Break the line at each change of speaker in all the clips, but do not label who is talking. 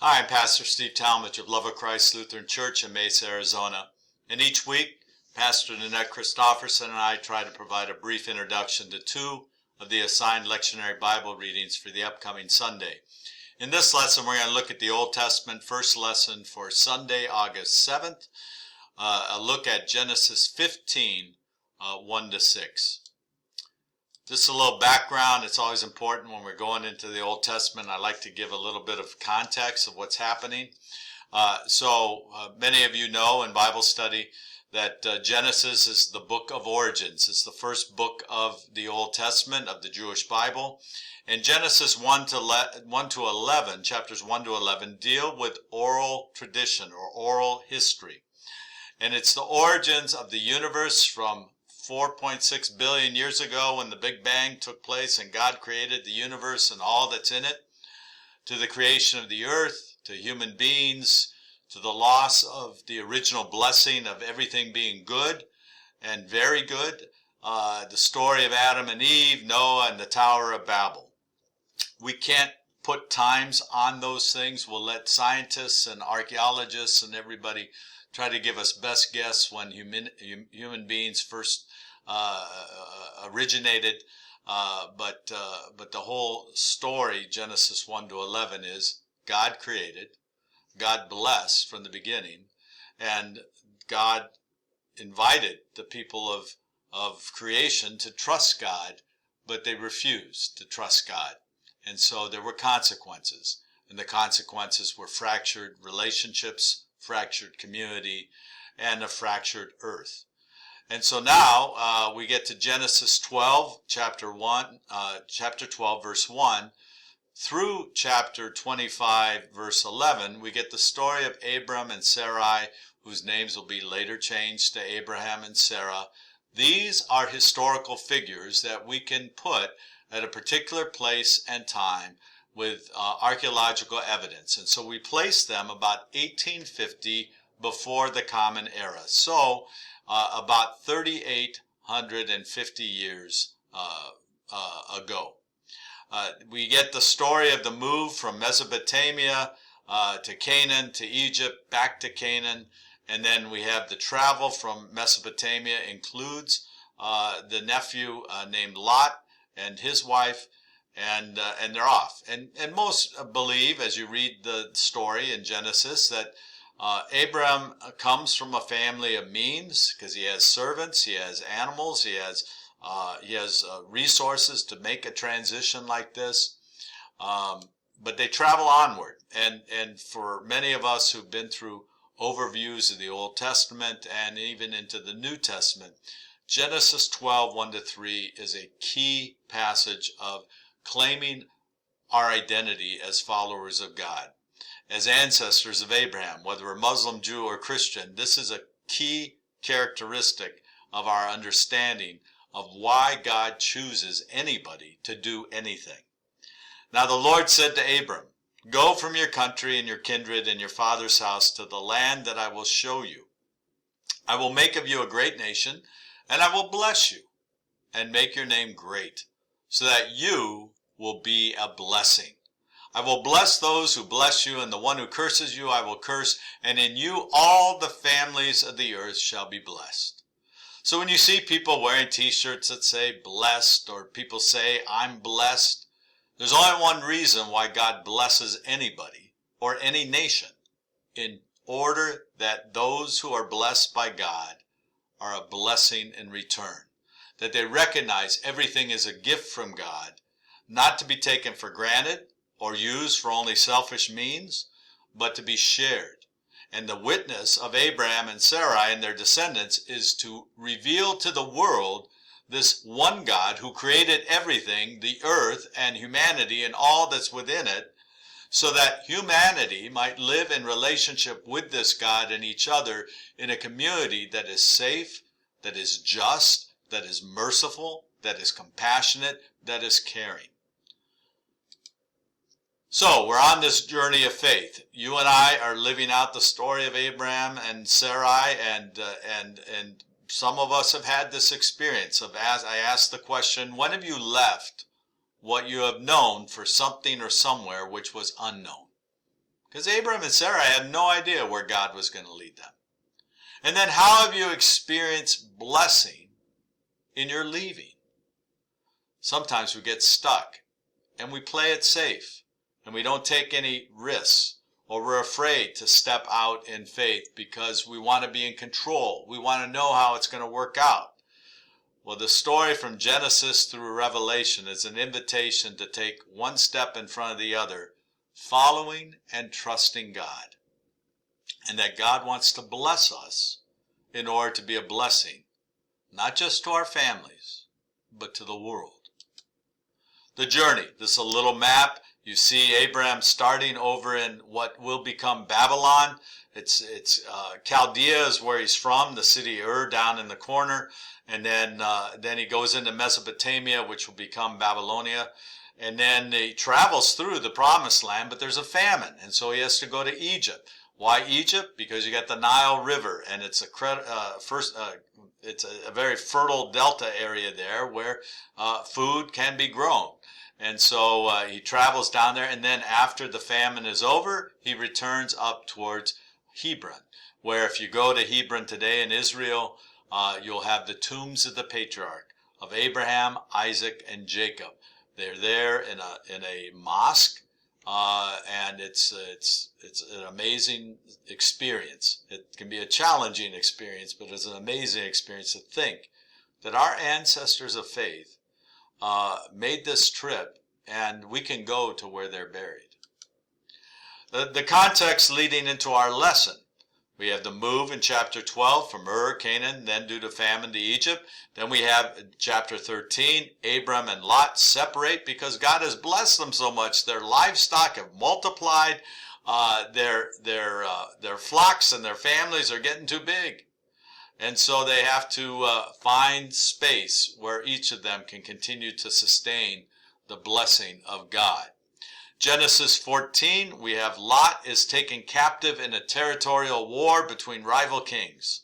Hi, I'm Pastor Steve Talmage of Love of Christ Lutheran Church in Mesa, Arizona. And each week, Pastor Nanette Christofferson and I try to provide a brief introduction to two of the assigned lectionary Bible readings for the upcoming Sunday. In this lesson, we're going to look at the Old Testament first lesson for Sunday, August 7th, a look at Genesis 15, 1-6. Just a little background. It's always important when we're going into the Old Testament. I like to give a little bit of context of what's happening. Many of you know in Bible study that Genesis is the book of origins. It's the first book of the Old Testament, of the Jewish Bible. And Genesis 1 to 11, chapters 1 to 11, deal with oral tradition or oral history. And it's the origins of the universe from 4.6 billion years ago when the Big Bang took place and God created the universe and all that's in it, to the creation of the earth, to human beings, to the loss of the original blessing of everything being good and very good, the story of Adam and Eve, Noah, and the Tower of Babel. We can't put times on those things. We'll let scientists and archaeologists and everybody try to give us best guess when human beings first originated, but the whole story, Genesis 1 to 11, is God created, God blessed from the beginning, and God invited the people of creation to trust God, but they refused to trust God. And so there were consequences, and the consequences were fractured relationships, fractured community, and a fractured earth. And so now we get to Genesis 12, chapter 12, verse 1, through chapter 25, verse 11. We get the story of Abram and Sarai, whose names will be later changed to Abraham and Sarah. These are historical figures that we can put at a particular place and time with archaeological evidence. And so we place them about 1850 before the Common Era. So about 3,850 years ago. We get the story of the move from Mesopotamia to Canaan, to Egypt, back to Canaan, and then we have the travel from Mesopotamia includes the nephew named Lot and his wife, and they're off. And most believe, as you read the story in Genesis, that Abraham comes from a family of means because he has servants, he has animals, he has resources to make a transition like this. But they travel onward, and for many of us who've been through overviews of the Old Testament and even into the New Testament, Genesis 12, 1-3 is a key passage of claiming our identity as followers of God, as ancestors of Abraham. Whether we're Muslim, Jew, or Christian, this is a key characteristic of our understanding of why God chooses anybody to do anything. Now the Lord said to Abram, "Go from your country and your kindred and your father's house to the land that I will show you. I will make of you a great nation, and I will bless you and make your name great, so that you will be a blessing. I will bless those who bless you, and the one who curses you I will curse, and in you all the families of the earth shall be blessed." So when you see people wearing t-shirts that say blessed, or people say I'm blessed, there's only one reason why God blesses anybody or any nation: in order that those who are blessed by God are a blessing in return, that they recognize everything is a gift from God, not to be taken for granted or used for only selfish means, but to be shared. And the witness of Abraham and Sarai and their descendants is to reveal to the world this one God who created everything, the earth and humanity and all that's within it, so that humanity might live in relationship with this God and each other in a community that is safe, that is just, that is merciful, that is compassionate, that is caring. So we're on this journey of faith. You and I are living out the story of Abraham and Sarai, and some of us have had this experience of, as I asked the question, when have you left what you have known for something or somewhere which was unknown? Because Abraham and Sarah had no idea where God was going to lead them. And then how have you experienced blessing in your leaving? Sometimes we get stuck and we play it safe and we don't take any risks, or we're afraid to step out in faith because we want to be in control. We want to know how it's going to work out. Well, the story from Genesis through Revelation is an invitation to take one step in front of the other, following and trusting God. And that God wants to bless us in order to be a blessing, not just to our families, but to the world. The journey, this is a little map. You see Abraham starting over in what will become Babylon. It's Chaldea is where he's from, the city Ur down in the corner. And then he goes into Mesopotamia, which will become Babylonia. And then he travels through the promised land, but there's a famine. And so he has to go to Egypt. Why Egypt? Because you got the Nile River, and it's a very fertile delta area there where food can be grown. And so he travels down there, and then after the famine is over, he returns up towards Hebron, where if you go to Hebron today in Israel, you'll have the tombs of the patriarch of Abraham, Isaac, and Jacob. They're there in a mosque, and it's an amazing experience. It can be a challenging experience, but it's an amazing experience to think that our ancestors of faith made this trip, and we can go to where they're buried. The context leading into our lesson. We have the move in chapter 12 from Ur, Canaan, then due to famine to Egypt. Then we have chapter 13, Abram and Lot separate because God has blessed them so much. Their livestock have multiplied. Their flocks and their families are getting too big. And so they have to find space where each of them can continue to sustain the blessing of God. Genesis 14, we have Lot is taken captive in a territorial war between rival kings.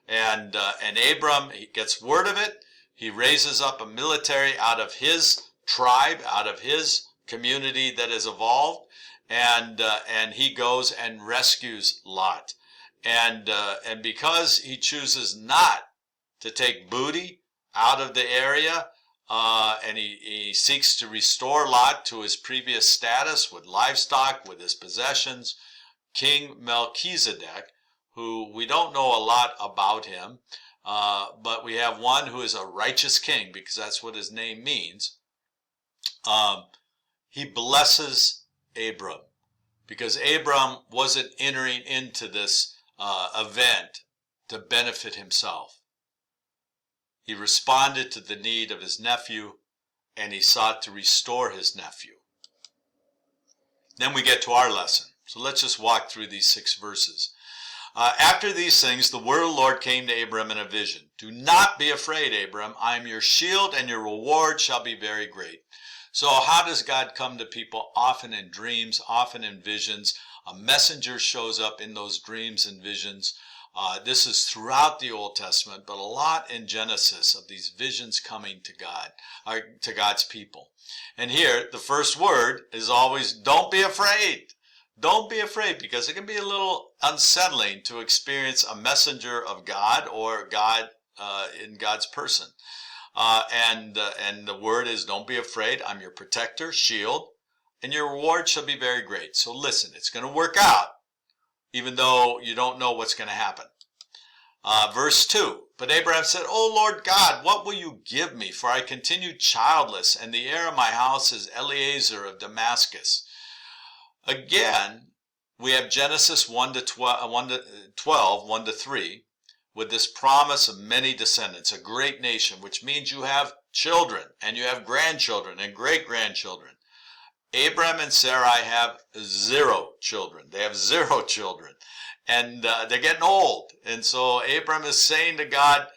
And Abram, he gets word of it. He raises up a military out of his tribe, out of his community that has evolved. And he goes and rescues Lot. And because he chooses not to take booty out of the area, and he seeks to restore Lot to his previous status with livestock, with his possessions, King Melchizedek, who we don't know a lot about him, but we have one who is a righteous king, because that's what his name means. He blesses Abram, because Abram wasn't entering into this event to benefit himself. He responded to the need of his nephew, and he sought to restore his nephew. Then we get to our lesson. So let's just walk through these 6 verses. After these things, the word of the Lord came to Abram in a vision. Do not be afraid, Abram. I am your shield, and your reward shall be very great. So how does God come to people? Often in dreams, often in visions. A messenger shows up in those dreams and visions. This is throughout the Old Testament, but a lot in Genesis of these visions coming to God, to God's people. And here, the first word is always, don't be afraid. Don't be afraid, because it can be a little unsettling to experience a messenger of God or God in God's person. And the word is, don't be afraid. I'm your protector, shield, and your reward shall be very great. So listen, it's going to work out, even though you don't know what's going to happen. Verse 2, but Abraham said, O Lord God, what will you give me? For I continue childless, and the heir of my house is Eliezer of Damascus. Again, we have Genesis 1 to 12, 1 to 3, with this promise of many descendants, a great nation, which means you have children, and you have grandchildren, and great-grandchildren. Abraham and Sarai have 0 children. They have 0 children. And they're getting old. And so Abraham is saying to God,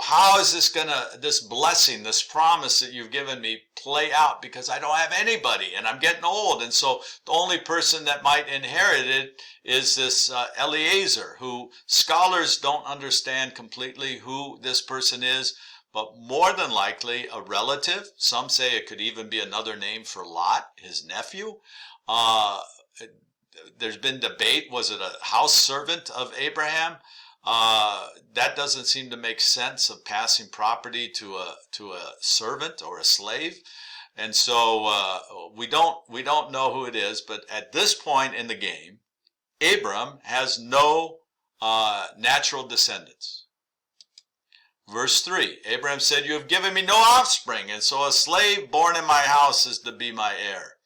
how is this blessing, this promise that you've given me play out? Because I don't have anybody and I'm getting old. And so the only person that might inherit it is this Eliezer, who scholars don't understand completely who this person is, but more than likely a relative. Some say it could even be another name for Lot, his nephew. there's been debate. Was it a house servant of Abraham? That doesn't seem to make sense, of passing property to a servant or a slave. And so we don't know who it is. But at this point in the game, Abram has no natural descendants. Verse 3, Abraham said, "You have given me no offspring, and so a slave born in my house is to be my heir."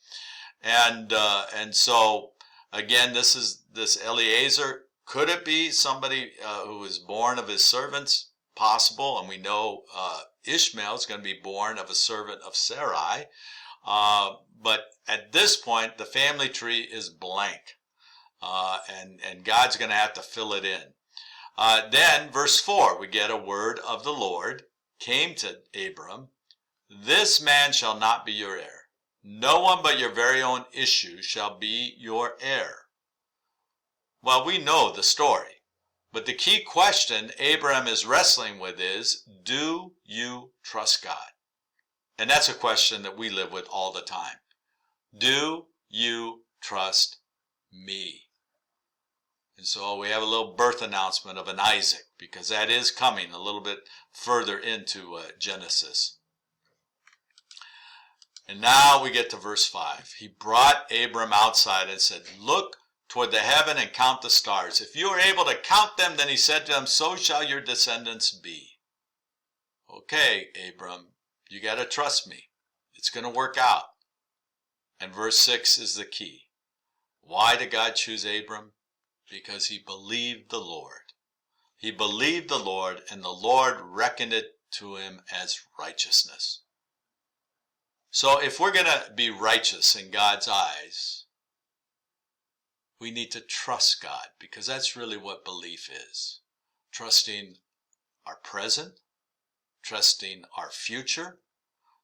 And so again, this Eliezer. Could it be somebody who was born of his servants? Possible. And we know Ishmael is going to be born of a servant of Sarai. But at this point, the family tree is blank. And God's going to have to fill it in. Then, verse 4, we get a word of the Lord came to Abram. "This man shall not be your heir. No one but your very own issue shall be your heir." Well, we know the story. But the key question Abram is wrestling with is, do you trust God? And that's a question that we live with all the time. Do you trust me? And so we have a little birth announcement of an Isaac, because that is coming a little bit further into Genesis. And now we get to verse 5. He brought Abram outside and said, "Look toward the heaven and count the stars. If you are able to count them," then he said to them, "so shall your descendants be." Okay, Abram, you got to trust me. It's going to work out. And verse 6 is the key. Why did God choose Abram? Because he believed the Lord. He believed the Lord, and the Lord reckoned it to him as righteousness. So if we're going to be righteous in God's eyes, we need to trust God, because that's really what belief is. Trusting our present, trusting our future,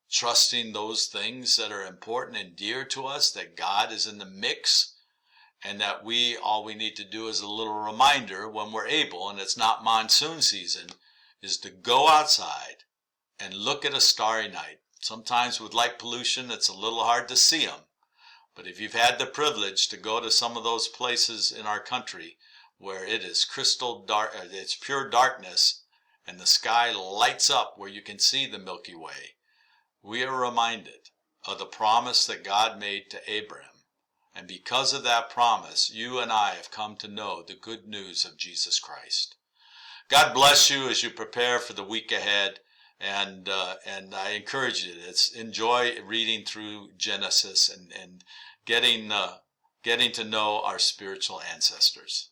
trusting those things that are important and dear to us, that God is in the mix, and that all we need to do is a little reminder when we're able, and it's not monsoon season, is to go outside and look at a starry night. Sometimes with light pollution, it's a little hard to see them. But if you've had the privilege to go to some of those places in our country where it is crystal dark, it's pure darkness, and the sky lights up where you can see the Milky Way, we are reminded of the promise that God made to Abraham. And because of that promise, you and I have come to know the good news of Jesus Christ. God bless you as you prepare for the week ahead. And I encourage you to enjoy reading through Genesis and getting to know our spiritual ancestors.